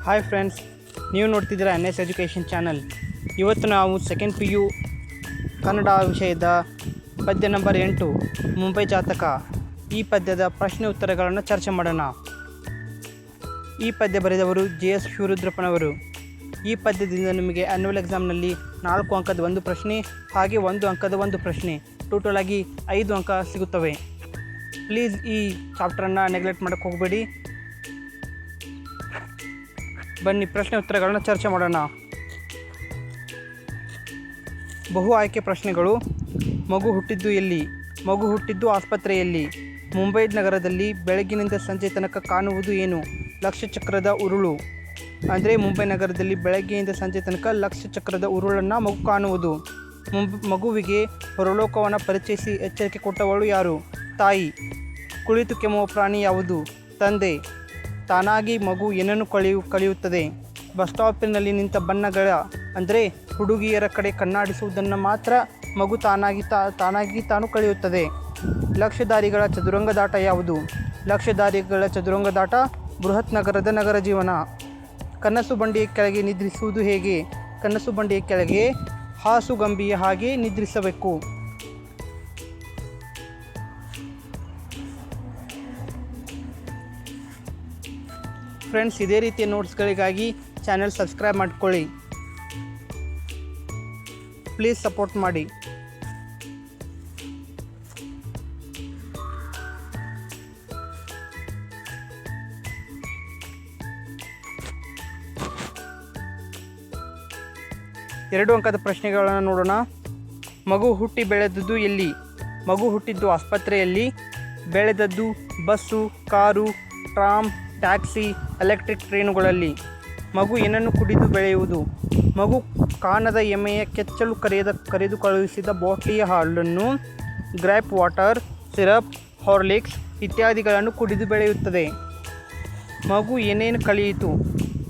Hi friends, ನೀವು ನೋಡ್ತಿದ್ದೀರಾ NS education channel. ಇವತ್ತು ನಾವು ಸೆಕೆಂಡ್ PU ಕನ್ನಡ ವಿಷಯದ ಪದ್ಯ ನಂಬರ್ 8 ಮುಂಬೈ ಜಾತಕ ಈ ಪದ್ಯದ ಪ್ರಶ್ನೆ ಉತ್ತರಗಳನ್ನು ಚರ್ಚೆ ಮಾಡೋಣ. ಈ ಪದ್ಯ ಬರೆದವರು JS ಶಿವರುದ್ರಪ್ಪನವರು. ಈ ಪದ್ಯದಿಂದ ನಿಮಗೆ ಆ್ಯನ್ಯುವಲ್ ಎಕ್ಸಾಮ್ನಲ್ಲಿ 4 ಅಂಕದ ಒಂದು ಪ್ರಶ್ನೆ ಹಾಗೆ 1 ಅಂಕದ ಒಂದು ಪ್ರಶ್ನೆ, ಟೋಟಲ್ ಆಗಿ 5 ಅಂಕ ಸಿಗುತ್ತವೆ. ಪ್ಲೀಸ್ ಈ ಚಾಪ್ಟರನ್ನು ನೆಗ್ಲೆಕ್ಟ್ ಮಾಡೋಕ್ಕೆ ಹೋಗಬೇಡಿ. ಬನ್ನಿ ಪ್ರಶ್ನೆ ಉತ್ತರಗಳನ್ನು ಚರ್ಚೆ ಮಾಡೋಣ. ಬಹು ಆಯ್ಕೆ ಪ್ರಶ್ನೆಗಳು. ಮಗು ಹುಟ್ಟಿದ್ದು ಎಲ್ಲಿ? ಮಗು ಹುಟ್ಟಿದ್ದು ಆಸ್ಪತ್ರೆಯಲ್ಲಿ. ಮುಂಬೈ ನಗರದಲ್ಲಿ ಬೆಳಗಿನಿಂದ ಸಂಜೆ ತನಕ ಕಾಣುವುದು ಏನು? ಲಕ್ಷಚಕ್ರದ ಉರುಳು. ಅಂದರೆ ಮುಂಬೈ ನಗರದಲ್ಲಿ ಬೆಳಗ್ಗೆಯಿಂದ ಸಂಜೆ ತನಕ ಲಕ್ಷಚಕ್ರದ ಉರುಳನ್ನು ಮಗು ಕಾಣುವುದು. ಮಗುವಿಗೆ ಹೊರಲೋಕವನ್ನು ಪರಿಚಯಿಸಿ ಎಚ್ಚರಿಕೆ ಕೊಟ್ಟವಳು ಯಾರು? ತಾಯಿ. ಕುಳಿತು ಕೆಮ್ಮುವ ಪ್ರಾಣಿ ಯಾವುದು? ತಂದೆ. ತಾನಾಗಿ ಮಗು ಏನನ್ನು ಕಲಿಯುತ್ತದೆ? ಬಸ್ ಸ್ಟಾಪಿನಲ್ಲಿ ನಿಂತ ಬಣ್ಣಗಳ ಅಂದರೆ ಹುಡುಗಿಯರ ಕಡೆ ಕಣ್ಣಾಡಿಸುವುದನ್ನು ಮಾತ್ರ ಮಗು ತಾನು ಕಲಿಯುತ್ತದೆ. ಲಕ್ಷದಾರಿಗಳ ಚದುರಂಗದಾಟ ಯಾವುದು? ಲಕ್ಷದಾರಿಗಳ ಚದುರಂಗದಾಟ ಬೃಹತ್ ನಗರದ ನಗರ ಜೀವನ. ಕನಸು ಬಂಡಿಯ ಕೆಳಗೆ ನಿದ್ರಿಸುವುದು ಹೇಗೆ? ಕನಸು ಬಂಡಿಯ ಕೆಳಗೆ ಹಾಸುಗಂಬಿಯ ಹಾಗೆ ನಿದ್ರಿಸಬೇಕು. ಫ್ರೆಂಡ್ಸ್, ಇದೇ ರೀತಿಯ ನೋಟ್ಸ್ಗಳಿಗಾಗಿ ಚಾನೆಲ್ ಸಬ್ಸ್ಕ್ರೈಬ್ ಮಾಡಿಕೊಳ್ಳಿ. ಪ್ಲೀಸ್ ಸಪೋರ್ಟ್ ಮಾಡಿ. ಎರಡು ಅಂಕದ ಪ್ರಶ್ನೆಗಳನ್ನು ನೋಡೋಣ. ಮಗು ಹುಟ್ಟಿ ಬೆಳೆದದ್ದು ಎಲ್ಲಿ? ಮಗು ಹುಟ್ಟಿದ್ದು ಆಸ್ಪತ್ರೆಯಲ್ಲಿ. ಬೆಳೆದದ್ದು bus, car, tram, taxi, electric ಟ್ರೈನುಗಳಲ್ಲಿ. ಮಗು ಏನನ್ನು ಕುಡಿದು ಬೆಳೆಯುವುದು? ಮಗು ಕಾಣದ ಎಮ್ಮೆಯ ಕೆಚ್ಚಲು ಕರೆದು ಕಳುಹಿಸಿದ ಬಾಟ್ಲಿಯ ಹಾಲನ್ನು, ಗ್ರೇಪ್ ವಾಟರ್, ಸಿರಪ್, ಹಾರ್ಲಿಕ್ಸ್ ಇತ್ಯಾದಿಗಳನ್ನು ಕುಡಿದು ಬೆಳೆಯುತ್ತದೆ. ಮಗು ಏನೇನು ಕಲಿಯಿತು?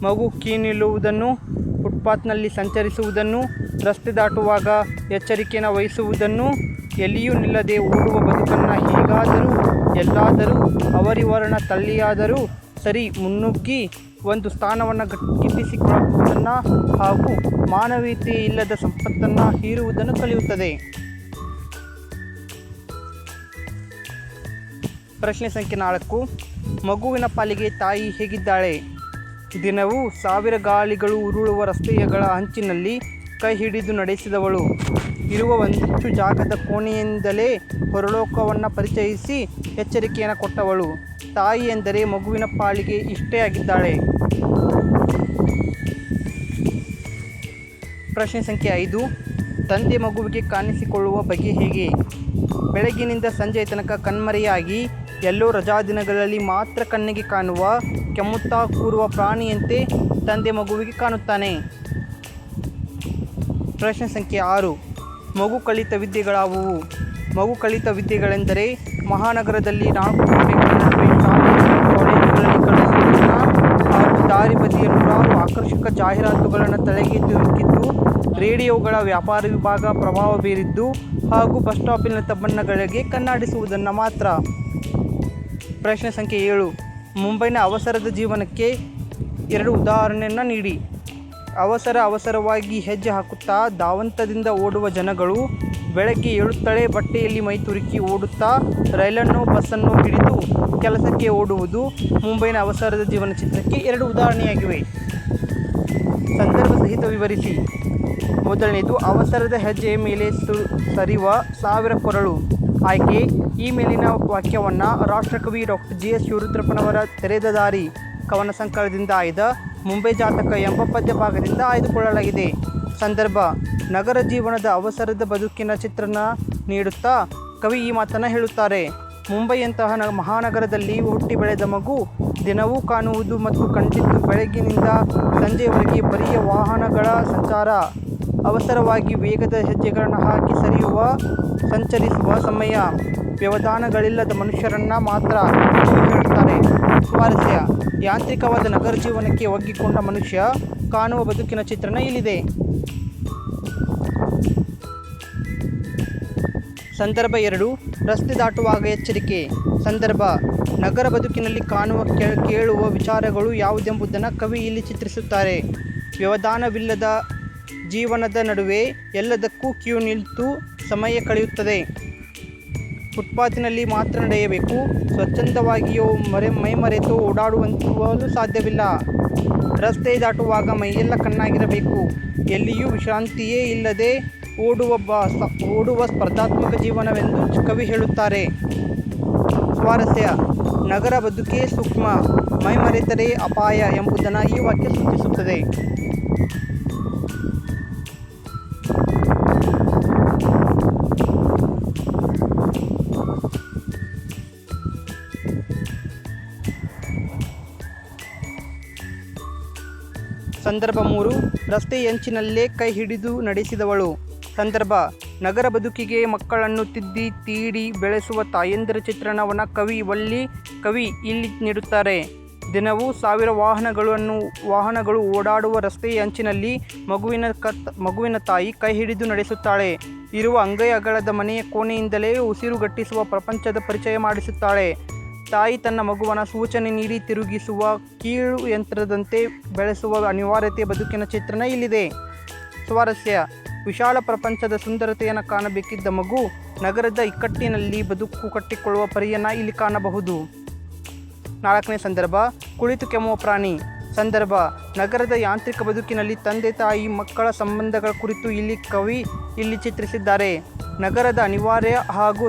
ಮಗು ಕೀನಿಲ್ಲುವುದನ್ನು, ಫುಟ್ಪಾತ್ನಲ್ಲಿ ಸಂಚರಿಸುವುದನ್ನು, ರಸ್ತೆ ದಾಟುವಾಗ ಎಚ್ಚರಿಕೆಯನ್ನು ವಹಿಸುವುದನ್ನು, ಎಲ್ಲಿಯೂ ನಿಲ್ಲದೆ ಓಡುವ ಬದುಕನ್ನು, ಹೀಗಾದರೂ ಎಲ್ಲಾದರೂ ಅವರಿವರಣ ತಳ್ಳಿಯಾದರೂ ಸರಿ ಮುನ್ನುಗ್ಗಿ ಒಂದು ಸ್ಥಾನವನ್ನು ಗಿಟ್ಟಿಸಿಕೊಳ್ಳುವುದನ್ನು ಹಾಗೂ ಮಾನವೀಯತೆ ಇಲ್ಲದ ಸಂಪತ್ತನ್ನು ಹೀರುವುದನ್ನು ಕಲಿಯುತ್ತದೆ. ಪ್ರಶ್ನೆ ಸಂಖ್ಯೆ 4. ಮಗುವಿನ ಪಾಲಿಗೆ ತಾಯಿ ಹೇಗಿದ್ದಾಳೆ? ದಿನವೂ 1000 ಗಾಳಿಗಳು ಉರುಳುವ ರಸ್ತೆಗಳ ಅಂಚಿನಲ್ಲಿ ಕೈ ಹಿಡಿದು ನಡೆಸಿದವಳು. ಇರುವ ಒಂದಿಷ್ಟು ಜಾಗದ ಕೋಣೆಯಿಂದಲೇ ಹೊರಲೋಕವನ್ನು ಪರಿಚಯಿಸಿ ಎಚ್ಚರಿಕೆಯನ್ನು ಕೊಟ್ಟವಳು. ತಾಯಿ ಎಂದರೆ ಮಗುವಿನ ಪಾಲಿಗೆ ಇಷ್ಟೇ ಆಗಿದ್ದಾಳೆ. ಪ್ರಶ್ನೆ ಸಂಖ್ಯೆ 5. ತಂದೆ ಮಗುವಿಗೆ ಕಾಣಿಸಿಕೊಳ್ಳುವ ಬಗೆ ಹೇಗೆ? ಬೆಳಗಿನಿಂದ ಸಂಜೆ ತನಕ ಕಣ್ಮರೆಯಾಗಿ ಎಲ್ಲೋ ರಜಾದಿನಗಳಲ್ಲಿ ಮಾತ್ರ ಕಣ್ಣಿಗೆ ಕಾಣುವ ಕೆಮ್ಮುತ್ತಾ ಕೂರುವ ಪ್ರಾಣಿಯಂತೆ ತಂದೆ ಮಗುವಿಗೆ ಕಾಣುತ್ತಾನೆ. ಪ್ರಶ್ನೆ ಸಂಖ್ಯೆ 6. ಮಗು ಕಲಿತ ವಿದ್ಯೆಗಳಾವುವು? ಮಗು ಕಲಿತ ವಿದ್ಯೆಗಳೆಂದರೆ ಮಹಾನಗರದಲ್ಲಿ 4 ಗೋಡೆಗಳ ನಡುವೆ ಕಾಲೇಜುಗಳಲ್ಲಿ ಕಲಿಸುವುದನ್ನು ಹಾಗೂ ದಾರಿ ಬದಿಯ ನೂರಾರು ಆಕರ್ಷಕ ಜಾಹೀರಾತುಗಳನ್ನು ತಲೆಗೆ ತಿರುಗಿದ್ದು, ರೇಡಿಯೋಗಳ ವ್ಯಾಪಾರ ವಿಭಾಗ ಪ್ರಭಾವ ಬೀರಿದ್ದು ಹಾಗೂ ಬಸ್ ಸ್ಟಾಪಿನ ಬಣ್ಣಗಳಿಗೆ ಕಣ್ಣಾಡಿಸುವುದನ್ನು ಮಾತ್ರ. ಪ್ರಶ್ನೆ ಸಂಖ್ಯೆ 7. ಮುಂಬೈನ ಅವಸರದ ಜೀವನಕ್ಕೆ 2 ಉದಾಹರಣೆಯನ್ನು ನೀಡಿ. ಅವಸರವಾಗಿ ಹೆಜ್ಜೆ ಹಾಕುತ್ತಾ ಧಾವಂತದಿಂದ ಓಡುವ ಜನಗಳು, ಬೆಳಗ್ಗೆ ಏಳುತ್ತಲೇ ಬಟ್ಟೆಯಲ್ಲಿ ಮೈ ತುರುಕಿ ಓಡುತ್ತಾ ರೈಲನ್ನು ಬಸ್ಸನ್ನು ಹಿಡಿದು ಕೆಲಸಕ್ಕೆ ಓಡುವುದು ಮುಂಬೈನ ಅವಸರದ ಜೀವನ ಚಿತ್ರಕ್ಕೆ 2 ಉದಾಹರಣೆಯಾಗಿವೆ. ಸಂದರ್ಭ ಸಹಿತ ವಿವರಿಸಿ. ಮೊದಲನೇದು, ಅವಸರದ ಹೆಜ್ಜೆಯ ಮೇಲೆ ಸರಿವ 1000 ಕೊರಳು. ಆಯ್ಕೆ: ಈ ಮೇಲಿನ ವಾಕ್ಯವನ್ನು ರಾಷ್ಟ್ರಕವಿ ಡಾಕ್ಟರ್ JS ಶಿವರುದ್ರಪ್ಪನವರ ತೆರೆದ ದಾರಿ ಕವನ ಸಂಕಲನದಿಂದ ಆಯ್ದ ಮುಂಬೈ ಜಾತಕ ಎಂಬ ಪದ್ಯ ಭಾಗದಿಂದ ಆಯ್ದುಕೊಳ್ಳಲಾಗಿದೆ. ಸಂದರ್ಭ: ನಗರ ಜೀವನದ ಅವಸರದ ಬದುಕಿನ ಚಿತ್ರಣ ನೀಡುತ್ತಾ ಕವಿ ಈ ಮಾತನ್ನು ಹೇಳುತ್ತಾರೆ. ಮುಂಬೈಯಂತಹ ಮಹಾನಗರದಲ್ಲಿ ಹುಟ್ಟಿ ಬೆಳೆದ ಮಗು ದಿನವೂ ಕಾಣುವುದು ಮತ್ತು ಕಂಡಿದ್ದು ಬೆಳಗ್ಗಿನಿಂದ ಸಂಜೆಯವರೆಗೆ ಬರಿಯ ವಾಹನಗಳ ಸಂಚಾರ, ಅವಸರವಾಗಿ ವೇಗದ ಹೆಜ್ಜೆಗಳನ್ನು ಹಾಕಿ ಸಂಚರಿಸುವ ಸಮಯ, ವ್ಯವಧಾನಗಳಿಲ್ಲದ ಮನುಷ್ಯರನ್ನು ಮಾತ್ರ ಹೇಳುತ್ತಾರೆ. ಸ್ವಾರಸ್ಯ: ಯಾಂತ್ರಿಕವಾದ ನಗರ ಜೀವನಕ್ಕೆ ಒಗ್ಗಿಕೊಂಡ ಮನುಷ್ಯ ಕಾಣುವ ಬದುಕಿನ ಚಿತ್ರಣ ಇಲ್ಲಿದೆ. ಸಂದರ್ಭ 2. ರಸ್ತೆ ದಾಟುವಾಗ ಎಚ್ಚರಿಕೆ. ಸಂದರ್ಭ: ನಗರ ಬದುಕಿನಲ್ಲಿ ಕಾಣುವ ಕೇಳುವ ವಿಚಾರಗಳು ಯಾವುದೆಂಬುದನ್ನು ಕವಿ ಇಲ್ಲಿ ಚಿತ್ರಿಸುತ್ತಾರೆ. ವ್ಯವಧಾನವಿಲ್ಲದ ಜೀವನದ ನಡುವೆ ಎಲ್ಲದಕ್ಕೂ ಕ್ಯೂ ನಿಂತು ಸಮಯ ಕಳೆಯುತ್ತದೆ. ಫುಟ್ಪಾತಿನಲ್ಲಿ ಮಾತ್ರ ನಡೆಯಬೇಕು. ಸ್ವಚ್ಛಂದವಾಗಿಯೋ ಮೈಮರೆತು ಓಡಾಡುವಂತೂ ಸಾಧ್ಯವಿಲ್ಲ. ರಸ್ತೆ ದಾಟುವಾಗ ಮೈಯೆಲ್ಲ ಕಣ್ಣಾಗಿರಬೇಕು. ಎಲ್ಲಿಯೂ ವಿಶ್ರಾಂತಿಯೇ ಇಲ್ಲದೆ ಓಡುವ ಸ್ಪರ್ಧಾತ್ಮಕ ಜೀವನವೆಂದು ಕವಿ ಹೇಳುತ್ತಾರೆ. ಸ್ವಾರಸ್ಯ: ನಗರ ಬದುಕೇ ಸೂಕ್ಷ್ಮ, ಮೈಮರೆತರೆ ಅಪಾಯ ಎಂಬುದನ್ನು ಈ ವಾಕ್ಯ ಸೂಚಿಸುತ್ತದೆ. ಸಂದರ್ಭ 3. ರಸ್ತೆಯಂಚಿನಲ್ಲೇ ಕೈ ಹಿಡಿದು ನಡೆಸಿದವಳು. ಸಂದರ್ಭ: ನಗರ ಬದುಕಿಗೆ ಮಕ್ಕಳನ್ನು ತಿದ್ದಿ ತೀಡಿ ಬೆಳೆಸುವ ತಾಯಂದಿರ ಚಿತ್ರಣವನ್ನು ಕವಿ ಇಲ್ಲಿ ನೀಡುತ್ತಾರೆ. ದಿನವೂ ಸಾವಿರ ವಾಹನಗಳು ಓಡಾಡುವ ರಸ್ತೆಯ ಅಂಚಿನಲ್ಲಿ ಮಗುವಿನ ತಾಯಿ ಕೈ ಹಿಡಿದು ನಡೆಸುತ್ತಾಳೆ. ಇರುವ ಅಂಗೈ ಅಗಲದ ಮನೆಯ ಕೋಣೆಯಿಂದಲೇ ಉಸಿರುಗಟ್ಟಿಸುವ ಪ್ರಪಂಚದ ಪರಿಚಯ ಮಾಡಿಸುತ್ತಾಳೆ. ತಾಯಿ ತನ್ನ ಮಗುವನ ಸೂಚನೆ ನೀಡಿ ತಿರುಗಿಸುವ ಕೀಳು ಯಂತ್ರದಂತೆ ಬೆಳೆಸುವ ಅನಿವಾರ್ಯತೆ ಬದುಕಿನ ಚಿತ್ರಣ ಇಲ್ಲಿದೆ. ಸ್ವಾರಸ್ಯ: ವಿಶಾಲ ಪ್ರಪಂಚದ ಸುಂದರತೆಯನ್ನು ಕಾಣಬೇಕಿದ್ದ ಮಗು ನಗರದ ಇಕ್ಕಟ್ಟಿನಲ್ಲಿ ಬದುಕು ಕಟ್ಟಿಕೊಳ್ಳುವ ಪರಿಯನ್ನು ಇಲ್ಲಿ ಕಾಣಬಹುದು. 4ನೇ ಸಂದರ್ಭ: ಕುಳಿತು ಕೆಮ್ಮುವ ಪ್ರಾಣಿ. ಸಂದರ್ಭ: ನಗರದ ಯಾಂತ್ರಿಕ ಬದುಕಿನಲ್ಲಿ ತಂದೆ ತಾಯಿ ಮಕ್ಕಳ ಸಂಬಂಧಗಳ ಕುರಿತು ಕವಿ ಇಲ್ಲಿ ಚಿತ್ರಿಸಿದ್ದಾರೆ. ನಗರದ ಅನಿವಾರ್ಯ ಹಾಗೂ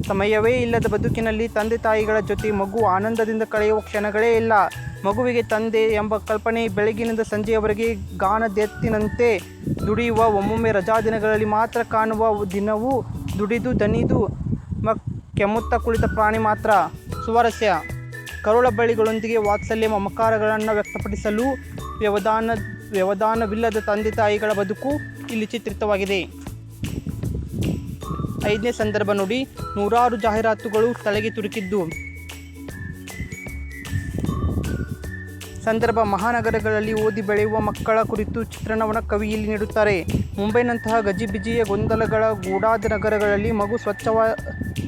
ಸಮಯವೇ ಇಲ್ಲದ ಬದುಕಿನಲ್ಲಿ ತಂದೆ ತಾಯಿಗಳ ಜೊತೆ ಮಗು ಆನಂದದಿಂದ ಕಳೆಯುವ ಕ್ಷಣಗಳೇ ಇಲ್ಲ. ಮಗುವಿಗೆ ತಂದೆ ಎಂಬ ಕಲ್ಪನೆ ಬೆಳಗಿನಿಂದ ಸಂಜೆಯವರೆಗೆ ಗಾಣದೆತ್ತಿನಂತೆ ದುಡಿಯುವ, ಒಮ್ಮೊಮ್ಮೆ ರಜಾ ದಿನಗಳಲ್ಲಿ ಮಾತ್ರ ಕಾಣುವ, ದಿನವೂ ದುಡಿದು ದಣಿದು ಕೆಮ್ಮುತ್ತಾ ಕುಳಿತ ಪ್ರಾಣಿ ಮಾತ್ರ. ಸ್ವಾರಸ್ಯ: ಕರುಳ ಬಳ್ಳಿಗಳೊಂದಿಗೆ ವಾತ್ಸಲ್ಯ ಮಮಕಾರಗಳನ್ನು ವ್ಯಕ್ತಪಡಿಸಲು ವ್ಯವಧಾನವಿಲ್ಲದ ತಂದೆ ತಾಯಿಗಳ ಬದುಕು ಇಲ್ಲಿ ಚಿತ್ರಿತವಾಗಿದೆ. 5ನೇ ಸಂದರ್ಭ ನೋಡಿ. ನೂರಾರು ಜಾಹೀರಾತುಗಳು ತಲೆಗೆ ತುರುಕಿದ್ದು. ಸಂದರ್ಭ: ಮಹಾನಗರಗಳಲ್ಲಿ ಓದಿ ಬೆಳೆಯುವ ಮಕ್ಕಳ ಕುರಿತು ಚಿತ್ರಣವನ್ನು ಕವಿ ಇಲ್ಲಿ ನೀಡುತ್ತಾರೆ. ಮುಂಬೈನಂತಹ ಗಜಿಬಿಜಿಯ ಗೊಂದಲಗಳ ಗೂಡಾದ ನಗರಗಳಲ್ಲಿ ಮಗು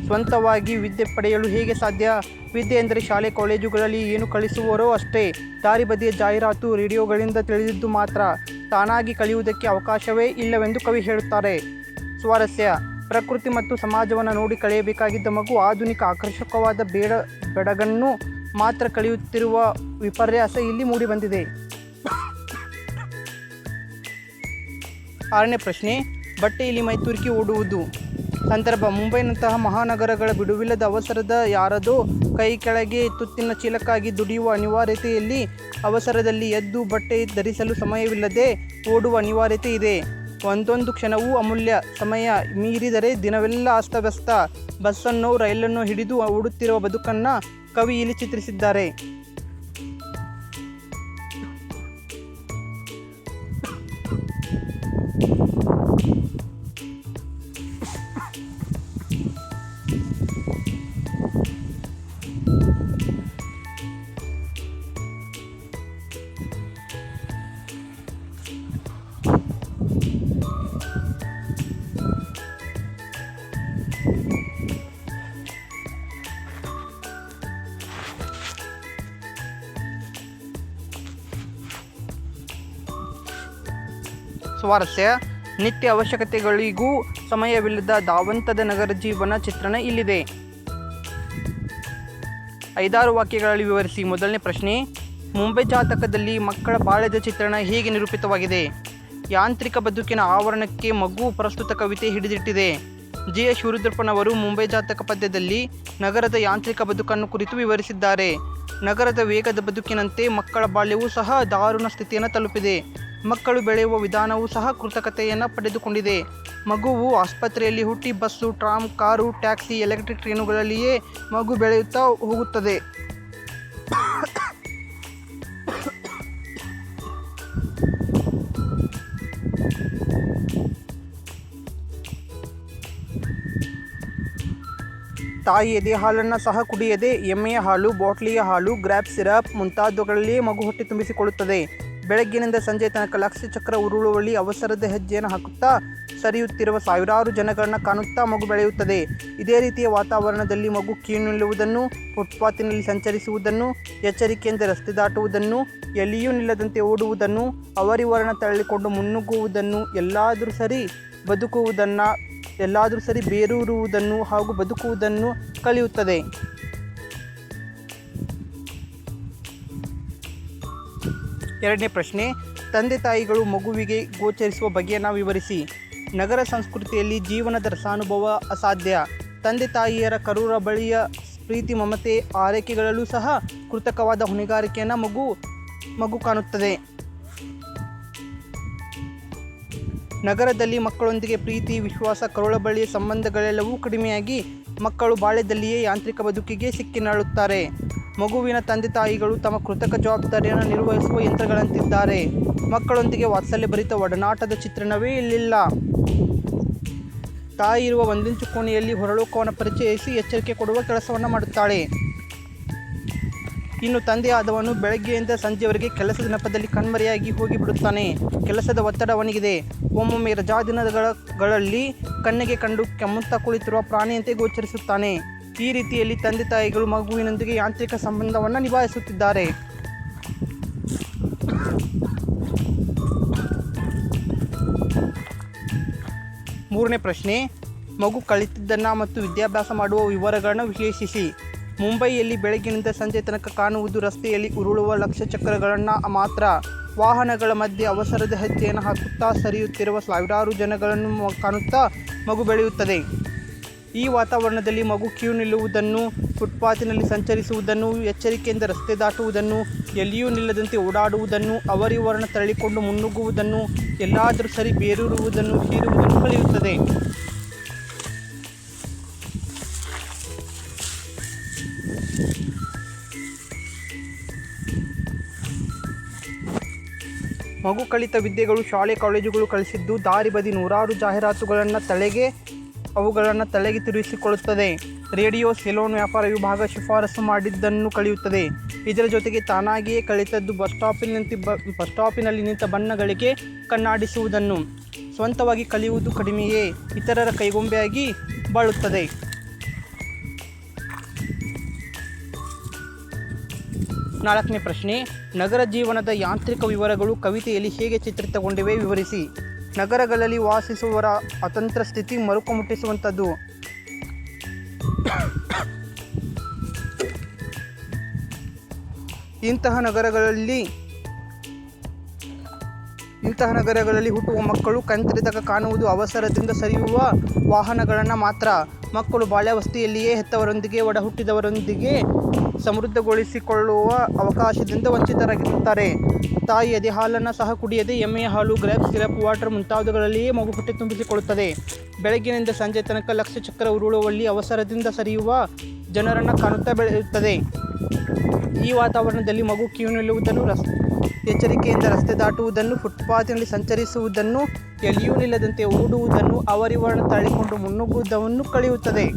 ಸ್ವಂತವಾಗಿ ವಿದ್ಯೆ ಪಡೆಯಲು ಹೇಗೆ ಸಾಧ್ಯ? ವಿದ್ಯೆ ಎಂದರೆ ಶಾಲೆ ಕಾಲೇಜುಗಳಲ್ಲಿ ಏನು ಕಲಿಸುವರೋ ಅಷ್ಟೇ. ದಾರಿ ಬದಿಯ ಜಾಹೀರಾತು ರೇಡಿಯೋಗಳಿಂದ ತಿಳಿದಿದ್ದು ಮಾತ್ರ. ತಾನಾಗಿ ಕಲಿಯುವುದಕ್ಕೆ ಅವಕಾಶವೇ ಇಲ್ಲವೆಂದು ಕವಿ ಹೇಳುತ್ತಾರೆ. ಸ್ವಾರಸ್ಯ: ಪ್ರಕೃತಿ ಮತ್ತು ಸಮಾಜವನ್ನು ನೋಡಿ ಕಳೆಯಬೇಕಾಗಿದ್ದ ಮಗು ಆಧುನಿಕ ಆಕರ್ಷಕವಾದ ಬೆಡಗನ್ನು ಮಾತ್ರ ಕಳೆಯುತ್ತಿರುವ ವಿಪರ್ಯಾಸ ಇಲ್ಲಿ ಮೂಡಿಬಂದಿದೆ. 6ನೇ ಪ್ರಶ್ನೆ: ಬಟ್ಟೆಯಲ್ಲಿ ಮೈತುರುಕಿ ಓಡುವುದು. ಸಂದರ್ಭ: ಮುಂಬೈನಂತಹ ಮಹಾನಗರಗಳ ಬಿಡುವಿಲ್ಲದ ಅವಸರದ ಯಾರದೋ ಕೈ ಕೆಳಗೆ ತುತ್ತಿನ ಚೀಲಕ್ಕಾಗಿ ದುಡಿಯುವ ಅನಿವಾರ್ಯತೆಯಲ್ಲಿ ಅವಸರದಲ್ಲಿ ಎದ್ದು ಬಟ್ಟೆ ಧರಿಸಲು ಸಮಯವಿಲ್ಲದೆ ಓಡುವ ಅನಿವಾರ್ಯತೆ ಇದೆ. ಒಂದೊಂದು ಕ್ಷಣವೂ ಅಮೂಲ್ಯ. ಸಮಯ ಮೀರಿದರೆ ದಿನವೆಲ್ಲ ಅಸ್ತವ್ಯಸ್ತ. ಬಸ್ಸನ್ನೋ ರೈಲನ್ನೋ ಹಿಡಿದು ಓಡುತ್ತಿರುವ ಬದುಕನ್ನು ಕವಿ ಇಲ್ಲಿ ಚಿತ್ರಿಸಿದ್ದಾರೆ. ಸ್ವಾರಸ್ಯ: ನಿತ್ಯ ಅವಶ್ಯಕತೆಗಳಿಗೂ ಸಮಯವಿಲ್ಲದ ಧಾವಂತದ ನಗರ ಜೀವನ ಚಿತ್ರಣ ಇಲ್ಲಿದೆ. 5-6 ವಾಕ್ಯಗಳಲ್ಲಿ ವಿವರಿಸಿ. 1ನೇ ಪ್ರಶ್ನೆ: ಮುಂಬೈ ಜಾತಕದಲ್ಲಿ ಮಕ್ಕಳ ಬಾಳ್ಯದ ಚಿತ್ರಣ ಹೇಗೆ ನಿರೂಪಿತವಾಗಿದೆ? ಯಾಂತ್ರಿಕ ಬದುಕಿನ ಆವರಣಕ್ಕೆ ಮಗು ಪ್ರಸ್ತುತ ಕವಿತೆ ಹಿಡಿದಿಟ್ಟಿದೆ. ಜಿ.ಎಸ್. ಶಿವರುದ್ರಪ್ಪನವರು ಮುಂಬೈ ಜಾತಕ ಪದ್ಯದಲ್ಲಿ ನಗರದ ಯಾಂತ್ರಿಕ ಬದುಕನ್ನು ಕುರಿತು ವಿವರಿಸಿದ್ದಾರೆ. ನಗರದ ವೇಗದ ಬದುಕಿನಂತೆ ಮಕ್ಕಳ ಬಾಲ್ಯವೂ ಸಹ ದಾರುಣ ಸ್ಥಿತಿಯನ್ನು ತಲುಪಿದೆ. ಮಕ್ಕಳು ಬೆಳೆಯುವ ವಿಧಾನವೂ ಸಹ ಕೃತಕತೆಯನ್ನು ಪಡೆದುಕೊಂಡಿದೆ. ಮಗುವು ಆಸ್ಪತ್ರೆಯಲ್ಲಿ ಹುಟ್ಟಿ bus, tram, car, taxi, electric ಟ್ರೈನುಗಳಲ್ಲಿಯೇ ಮಗು ಬೆಳೆಯುತ್ತಾ ಹೋಗುತ್ತದೆ. ತಾಯಿ ಎದೆ ಹಾಲನ್ನು ಸಹ ಕುಡಿಯದೆ ಎಮ್ಮೆಯ ಹಾಲು, ಬಾಟ್ಲಿಯ ಹಾಲು, ಗ್ರ್ಯಾಪ್ ಸಿರಪ್ ಮುಂತಾದವುಗಳಲ್ಲಿಯೇ ಮಗು ಹೊಟ್ಟೆ ತುಂಬಿಸಿಕೊಳ್ಳುತ್ತದೆ. ಬೆಳಗ್ಗಿನಿಂದ ಸಂಜೆ ತನಕ ಲಕ್ಷ್ಯ ಚಕ್ರ ಉರುಳುವಲ್ಲಿ ಅವಸರದ ಹೆಜ್ಜೆಯನ್ನು ಹಾಕುತ್ತಾ ಸರಿಯುತ್ತಿರುವ ಸಾವಿರಾರು ಜನಗಳನ್ನು ಕಾಣುತ್ತಾ ಮಗು ಬೆಳೆಯುತ್ತದೆ. ಇದೇ ರೀತಿಯ ವಾತಾವರಣದಲ್ಲಿ ಮಗು ಕೀಳು ಫುಟ್ಪಾತಿನಲ್ಲಿ ಸಂಚರಿಸುವುದನ್ನು, ಎಚ್ಚರಿಕೆಯಿಂದ ರಸ್ತೆ ದಾಟುವುದನ್ನು, ಎಲ್ಲಿಯೂ ನಿಲ್ಲದಂತೆ ಓಡುವುದನ್ನು, ಅವರಿವರನ್ನು ತಳ್ಳಿಕೊಂಡು ಮುನ್ನುಗ್ಗುವುದನ್ನು, ಎಲ್ಲಾದರೂ ಸರಿ ಬೇರೂರುವುದನ್ನು ಹಾಗೂ ಬದುಕುವುದನ್ನು ಕಲಿಯುತ್ತದೆ. ಎರಡನೇ ಪ್ರಶ್ನೆ, ತಂದೆ ತಾಯಿಗಳು ಮಗುವಿಗೆ ಗೋಚರಿಸುವ ಬಗೆಯನ್ನು ವಿವರಿಸಿ. ನಗರ ಸಂಸ್ಕೃತಿಯಲ್ಲಿ ಜೀವನದ ರಸಾನುಭವ ಅಸಾಧ್ಯ. ತಂದೆ ತಾಯಿಯರ ಕರುಳ ಬಳಿಯ ಪ್ರೀತಿ, ಮಮತೆ, ಆರೈಕೆಗಳಲ್ಲೂ ಸಹ ಕೃತಕವಾದ ಹೊಣೆಗಾರಿಕೆಯನ್ನು ಮಗು ಕಾಣುತ್ತದೆ. ನಗರದಲ್ಲಿ ಮಕ್ಕಳೊಂದಿಗೆ ಪ್ರೀತಿ, ವಿಶ್ವಾಸ, ಕರುಳ ಬಳಿಯ ಸಂಬಂಧಗಳೆಲ್ಲವೂ ಕಡಿಮೆಯಾಗಿ ಮಕ್ಕಳು ಬಾಲ್ಯದಲ್ಲಿಯೇ ಯಾಂತ್ರಿಕ ಬದುಕಿಗೆ ಸಿಕ್ಕಿನಳುತ್ತಾರೆ. ಮಗುವಿನ ತಂದೆ ತಾಯಿಗಳು ತಮ್ಮ ಕೃತಕ ಜವಾಬ್ದಾರಿಯನ್ನು ನಿರ್ವಹಿಸುವ ಯಂತ್ರಗಳಂತಿದ್ದಾರೆ. ಮಕ್ಕಳೊಂದಿಗೆ ವಾತ್ಸಲ್ಯಭರಿತ ಒಡನಾಟದ ಚಿತ್ರಣವೇ ಇಲ್ಲಿಲ್ಲ. ತಾಯಿ ಇರುವ ಒಂದಿಂಚು ಕೋಣೆಯಲ್ಲಿ ಹೊರಲೋಕವನ್ನು ಪರಿಚಯಿಸಿ ಎಚ್ಚರಿಕೆ ಕೊಡುವ ಕೆಲಸವನ್ನು ಮಾಡುತ್ತಾಳೆ. ಇನ್ನು ತಂದೆಯಾದವನು ಬೆಳಗ್ಗೆಯಿಂದ ಸಂಜೆಯವರೆಗೆ ಕೆಲಸದ ನೆಪದಲ್ಲಿ ಕಣ್ಮರೆಯಾಗಿ ಹೋಗಿಬಿಡುತ್ತಾನೆ. ಕೆಲಸದ ಒತ್ತಡ ಅವನಿಗಿದೆ. ಒಮ್ಮೊಮ್ಮೆ ರಜಾದಿನಗಳಲ್ಲಿ ಕಣ್ಣಿಗೆ ಕಂಡು ಕೆಮ್ಮುತ್ತಾ ಕುಳಿತಿರುವ ಪ್ರಾಣಿಯಂತೆ ಗೋಚರಿಸುತ್ತಾನೆ. ಈ ರೀತಿಯಲ್ಲಿ ತಂದೆ ತಾಯಿಗಳು ಮಗುವಿನೊಂದಿಗೆ ಯಾಂತ್ರಿಕ ಸಂಬಂಧವನ್ನು ನಿಭಾಯಿಸುತ್ತಿದ್ದಾರೆ. ಮೂರನೇ ಪ್ರಶ್ನೆ, ಮಗು ಕಲಿತಿದ್ದನ್ನು ಮತ್ತು ವಿದ್ಯಾಭ್ಯಾಸ ಮಾಡುವ ವಿವರಗಳನ್ನು ವಿಶ್ಲೇಷಿಸಿ. ಮುಂಬೈಯಲ್ಲಿ ಬೆಳಗ್ಗಿನಿಂದ ಸಂಜೆ ತನಕ ಕಾಣುವುದು ರಸ್ತೆಯಲ್ಲಿ ಉರುಳುವ ಲಕ್ಷ್ಯ ಚಕ್ರಗಳನ್ನು ಮಾತ್ರ. ವಾಹನಗಳ ಮಧ್ಯೆ ಅವಸರದ ಹೆಜ್ಜೆಯನ್ನು ಹಾಕುತ್ತಾ ಸರಿಯುತ್ತಿರುವ ಸಾವಿರಾರು ಜನಗಳನ್ನು ಕಾಣುತ್ತಾ ಮಗು ಬೆಳೆಯುತ್ತದೆ. ಈ ವಾತಾವರಣದಲ್ಲಿ ಮಗು ಕ್ಯೂ ನಿಲ್ಲುವುದನ್ನು, ಫುಟ್ಪಾತಿನಲ್ಲಿ ಸಂಚರಿಸುವುದನ್ನು, ಎಚ್ಚರಿಕೆಯಿಂದ ರಸ್ತೆ ದಾಟುವುದನ್ನು, ಎಲ್ಲಿಯೂ ನಿಲ್ಲದಂತೆ ಓಡಾಡುವುದನ್ನು, ಅವರಿವರನ್ನು ತಳ್ಳಿಕೊಂಡು ಮುನ್ನುಗ್ಗುವುದನ್ನು, ಎಲ್ಲಾದರೂ ಸರಿ ಬೇರೂರುವುದನ್ನು, ಹೀರುವುದನ್ನು ಕಲಿಯುತ್ತದೆ. ಮಗು ಕಲಿತ ವಿದ್ಯೆಗಳು ಶಾಲೆ ಕಾಲೇಜುಗಳು ಕಲಿಸಿದ್ದು ದಾರಿ ಬದಿ ನೂರಾರು ಜಾಹೀರಾತುಗಳನ್ನು ಅವುಗಳನ್ನು ತಲೆಗೆ ತಿರುಗಿಸಿಕೊಳ್ಳುತ್ತದೆ. ರೇಡಿಯೋ, ಸೆಲೂನ್ ವ್ಯಾಪಾರ ವಿಭಾಗ ಶಿಫಾರಸು ಮಾಡಿದ್ದನ್ನು ಕಲಿಯುತ್ತದೆ. ಇದರ ಜೊತೆಗೆ ತಾನಾಗಿಯೇ ಕಲಿತದ್ದು ಬಸ್ ಸ್ಟಾಪಿನಲ್ಲಿ ನಿಂತ ಬಣ್ಣಗಳಿಗೆ ಕಣ್ಣಾಡಿಸುವುದನ್ನು. ಸ್ವಂತವಾಗಿ ಕಲಿಯುವುದು ಕಡಿಮೆಯೇ, ಇತರರ ಕೈಗೊಂಬೆಯಾಗಿ ಬಾಳುತ್ತದೆ. ನಾಲ್ಕನೇ ಪ್ರಶ್ನೆ, ನಗರ ಜೀವನದ ಯಾಂತ್ರಿಕ ವಿವರಗಳು ಕವಿತೆಯಲ್ಲಿ ಹೇಗೆ ಚಿತ್ರಿತಗೊಂಡಿವೆ ವಿವರಿಸಿ. ನಗರಗಳಲ್ಲಿ ವಾಸಿಸುವವರ ಅತಂತ್ರ ಸ್ಥಿತಿ ಮರುಕ ಮುಟ್ಟಿಸುವಂಥದ್ದು. ಇಂತಹ ನಗರಗಳಲ್ಲಿ ಹುಟ್ಟುವ ಮಕ್ಕಳು ಕಣ್ತೆರೆದಾಗ ಕಾಣುವುದು ಅವಸರದಿಂದ ಸರಿಯುವ ವಾಹನಗಳನ್ನು ಮಾತ್ರ. ಮಕ್ಕಳು ಬಾಲ್ಯಾವಸ್ಥೆಯಲ್ಲಿಯೇ ಹೆತ್ತವರೊಂದಿಗೆ ಒಡಹುಟ್ಟಿದವರೊಂದಿಗೆ ಸಮೃದ್ಧಗೊಳಿಸಿಕೊಳ್ಳುವ ಅವಕಾಶದಿಂದ ವಂಚಿತರಾಗಿರುತ್ತಾರೆ. ತಾಯಿ ಎದೆ ಹಾಲನ್ನು ಸಹ ಕುಡಿಯದೆ ಎಮ್ಮೆಯ ಹಾಲು, ಗ್ರೇಪ್ಸ್, ಸಿರಪ್, ವಾಟರ್ ಮುಂತಾದವುಗಳಲ್ಲಿಯೇ ಮಗು ಹೊಟ್ಟೆ ತುಂಬಿಸಿಕೊಳ್ಳುತ್ತದೆ. ಬೆಳಗ್ಗಿನಿಂದ ಸಂಜೆ ತನಕ ಲಕ್ಷ್ಯ ಚಕ್ರ ಉರುಳುವಲ್ಲಿ ಅವಸರದಿಂದ ಸರಿಯುವ ಜನರನ್ನು ಕಾಣುತ್ತಾ ಬೆಳೆಯುತ್ತದೆ. ಈ ವಾತಾವರಣದಲ್ಲಿ ಮಗು ಕ್ಯೂ ನಿಲ್ಲುವುದನ್ನು, ಎಚ್ಚರಿಕೆಯಿಂದ ರಸ್ತೆ ದಾಟುವುದನ್ನು, ಫುಟ್ಪಾತಿನಲ್ಲಿ ಸಂಚರಿಸುವುದನ್ನು, ಎಲ್ಲಿಯೂ ನಿಲ್ಲದಂತೆ ಓಡುವುದನ್ನು, ಅವರಿವರನ್ನು ತಳ್ಳಿಕೊಂಡು ಮುನ್ನುಗ್ಗುವುದನ್ನು ಕಲಿಯುತ್ತದೆ.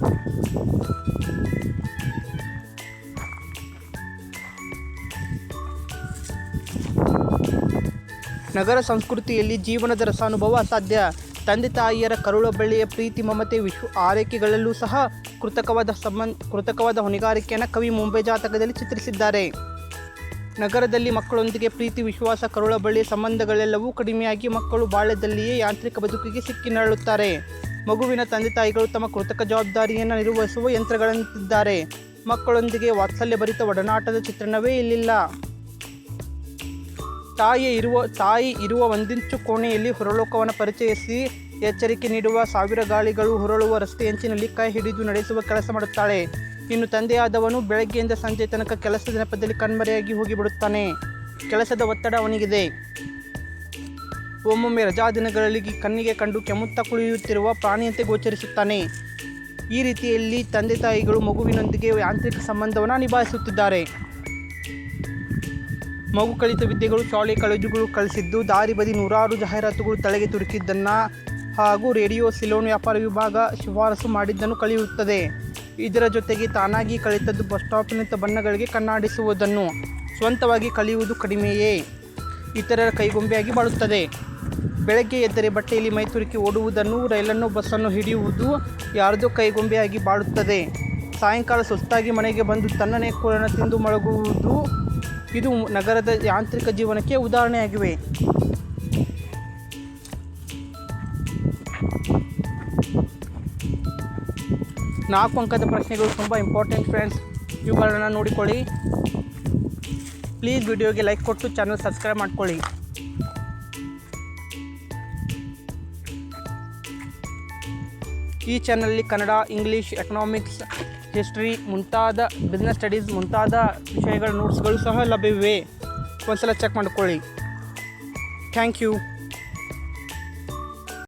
ನಗರ ಸಂಸ್ಕೃತಿಯಲ್ಲಿ ಜೀವನದ ರಸಾನುಭವ ಅಸಾಧ್ಯ. ತಂದೆ ತಾಯಿಯರ ಕರುಳ ಬಳ್ಳಿಯ ಪ್ರೀತಿ, ಮಮತೆ, ಆರೈಕೆಗಳಲ್ಲೂ ಸಹ ಕೃತಕವಾದ ಹೊಣೆಗಾರಿಕೆಯನ್ನು ಕವಿ ಮುಂಬೈ ಜಾತಕದಲ್ಲಿ ಚಿತ್ರಿಸಿದ್ದಾರೆ. ನಗರದಲ್ಲಿ ಮಕ್ಕಳೊಂದಿಗೆ ಪ್ರೀತಿ, ವಿಶ್ವಾಸ, ಕರುಳ ಬಳ್ಳಿಯ ಸಂಬಂಧಗಳೆಲ್ಲವೂ ಕಡಿಮೆಯಾಗಿ ಮಕ್ಕಳು ಬಾಲ್ಯದಲ್ಲಿಯೇ ಯಾಂತ್ರಿಕ ಬದುಕಿಗೆ ಸಿಕ್ಕಿನಳುತ್ತಾರೆ. ಮಗುವಿನ ತಂದೆ ತಾಯಿಗಳು ತಮ್ಮ ಕೃತಕ ಜವಾಬ್ದಾರಿಯನ್ನು ನಿರ್ವಹಿಸುವ ಯಂತ್ರಗಳಂತಿದ್ದಾರೆ. ಮಕ್ಕಳೊಂದಿಗೆ ವಾತ್ಸಲ್ಯಭರಿತ ಒಡನಾಟದ ಚಿತ್ರಣವೇ ಇಲ್ಲಿಲ್ಲ. ತಾಯಿ ಇರುವ ಒಂದಿಂಚು ಕೋಣೆಯಲ್ಲಿ ಹೊರಲೋಕವನ್ನು ಪರಿಚಯಿಸಿ ಎಚ್ಚರಿಕೆ ನೀಡುವ ಸಾವಿರ ಗಾಳಿಗಳು ಹೊರಳುವ ರಸ್ತೆಯಂಚಿನಲ್ಲಿ ಕೈ ಹಿಡಿದು ನಡೆಸುವ ಕೆಲಸ ಮಾಡುತ್ತಾಳೆ. ಇನ್ನು ತಂದೆಯಾದವನು ಬೆಳಗ್ಗೆಯಿಂದ ಸಂಜೆ ತನಕ ಕೆಲಸದ ನೆಪದಲ್ಲಿ ಕಣ್ಮರೆಯಾಗಿ ಹೋಗಿಬಿಡುತ್ತಾನೆ. ಕೆಲಸದ ಒತ್ತಡ ಅವನಿಗಿದೆ. ಒಮ್ಮೊಮ್ಮೆ ರಜಾದಿನಗಳಲ್ಲಿ ಕಣ್ಣಿಗೆ ಕಂಡು ಕೆಮ್ಮುತ್ತಾ ಕುಳಿಯುತ್ತಿರುವ ಪ್ರಾಣಿಯಂತೆ ಗೋಚರಿಸುತ್ತಾನೆ. ಈ ರೀತಿಯಲ್ಲಿ ತಂದೆ ತಾಯಿಗಳು ಮಗುವಿನೊಂದಿಗೆ ಯಾಂತ್ರಿಕ ಸಂಬಂಧವನ್ನು ನಿಭಾಯಿಸುತ್ತಿದ್ದಾರೆ. ಮಗು ಕಲಿತ ವಿದ್ಯೆಗಳು ಶಾಲೆ ಕಾಲೇಜುಗಳು ಕಲಿಸಿದ್ದು ದಾರಿ ಬದಿ ನೂರಾರು ಜಾಹೀರಾತುಗಳು ತಲೆಗೆ ತುರುಕಿದ್ದನ್ನು ಹಾಗೂ ರೇಡಿಯೋ, ಸೆಲೂನ್ ವ್ಯಾಪಾರ ವಿಭಾಗ ಶಿಫಾರಸು ಮಾಡಿದ್ದನ್ನು ಕಲಿಯುತ್ತದೆ. ಇದರ ಜೊತೆಗೆ ತಾನಾಗಿ ಕಲಿತದ್ದು ಬಸ್ ಸ್ಟಾಪಿನಿಂದ ಬಣ್ಣಗಳಿಗೆ ಕಣ್ಣಾಡಿಸುವುದನ್ನು. ಸ್ವಂತವಾಗಿ ಕಲಿಯುವುದು ಕಡಿಮೆಯೇ, ಇತರರ ಕೈಗೊಂಬೆಯಾಗಿ ಬಾಳುತ್ತದೆ. ಬೆಳಗ್ಗೆ ಎದ್ದರೆ ಬಟ್ಟೆಯಲ್ಲಿ ಮೈತುರುಕಿ ಓಡುವುದನ್ನು, ರೈಲನ್ನು, ಬಸ್ಸನ್ನು ಹಿಡಿಯುವುದು ಯಾರದೋ ಕೈಗೊಂಬೆಯಾಗಿ ಬಾಳುತ್ತದೆ. ಸಾಯಂಕಾಲ ಸುಸ್ತಾಗಿ ಮನೆಗೆ ಬಂದು ತಣ್ಣನೆ ಕೂಳನ್ನು ತಿಂದು ಮಲಗುವುದು ಇದು ನಗರದ ಯಾಂತ್ರಿಕ ಜೀವನಕ್ಕೆ ಉದಾಹರಣೆಯಾಗಿವೆ. ನಾಲ್ಕು ಅಂಕದ ಪ್ರಶ್ನೆಗಳು ತುಂಬ ಇಂಪಾರ್ಟೆಂಟ್ ಫ್ರೆಂಡ್ಸ್, ಇವುಗಳನ್ನು ನೋಡಿಕೊಳ್ಳಿ. ಪ್ಲೀಸ್ ವಿಡಿಯೋಗೆ ಲೈಕ್ ಕೊಟ್ಟು ಚಾನಲ್ ಸಬ್ಸ್ಕ್ರೈಬ್ ಮಾಡ್ಕೊಳ್ಳಿ. ಈ ಚಾನಲಲ್ಲಿ ಕನ್ನಡ, ಇಂಗ್ಲೀಷ್, ಎಕನಾಮಿಕ್ಸ್, ಹಿಸ್ಟ್ರಿ ಮುಂತಾದ ಬಿಸ್ನೆಸ್ ಸ್ಟಡೀಸ್ ಮುಂತಾದ ವಿಷಯಗಳ ನೋಟ್ಸ್ಗಳು ಸಹ ಲಭ್ಯವಿವೆ. ಒಂದ್ಸಲ ಚೆಕ್ ಮಾಡಿಕೊಳ್ಳಿ. Thank you.